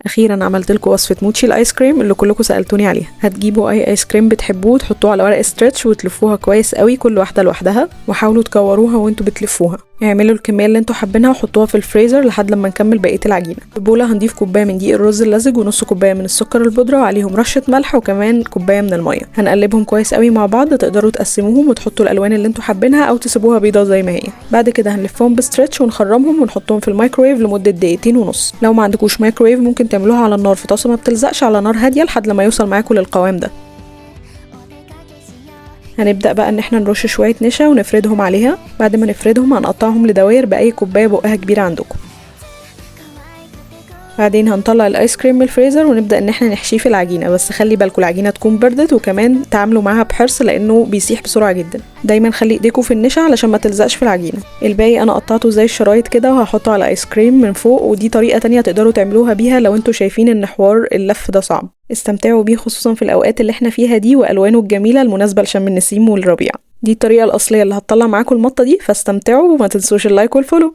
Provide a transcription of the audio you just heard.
اخيرا عملت لكم وصفه موتشي الايس كريم اللي كلكم سالتوني عليها. هتجيبوا اي ايس كريم بتحبوه تحطوه على ورق ستريتش وتلفوها كويس قوي كل واحده لوحدها، وحاولوا تكوروها وانتوا بتلفوها. اعملوا الكميه اللي انتوا حابينها وحطوها في الفريزر لحد لما نكمل بقيه العجينه. في بوله هنضيف كوبايه من دقيق الرز اللزج ونص كوبايه من السكر البودره وعليهم رشه ملح وكمان كوبايه من الميه. هنقلبهم كويس قوي مع بعض. تقدروا تقسموهم وتحطوا الالوان اللي انتوا حابينها او تسيبوها بيضه زي ما هي. بعد كده هنلفهم بستريتش ونخرمهم ونحطهم في الميكرويف لمده دقيقتين ونص. لو ما عندكوش مايكرويف ممكن تعملوها على النار في طاسه ما بتلزقش على نار هاديه لحد لما يوصل معاكم للقوام ده. هنبدأ بقى ان احنا نرش شوية نشا ونفردهم عليها. بعد ما نفردهم هنقطعهم لدوائر بأي كوباية بقها كبيرة عندكم. بعدين هنطلع الايس كريم من الفريزر ونبدأ ان احنا نحشيه في العجينة، بس خلي بالكم العجينة تكون بردت وكمان تعاملوا معاها بحرص لانه بيسيح بسرعة جدا. دايما خلي ايديكم في النشا علشان ما تلزقش في العجينة. الباقي انا قطعته زي الشرايط كده وهحطه على ايس كريم من فوق، ودي طريقة تانية تقدروا تعملوها بيها لو انتوا شايفين ان حوار اللف ده صعب. استمتعوا بيه خصوصا في الاوقات اللي احنا فيها دي والوانه الجميلة المناسبة لشم النسيم والربيع. دي الطريقة الأصلية اللي هتطلع معاكم المطة دي، فاستمتعوا وما تنسوش اللايك والفولو.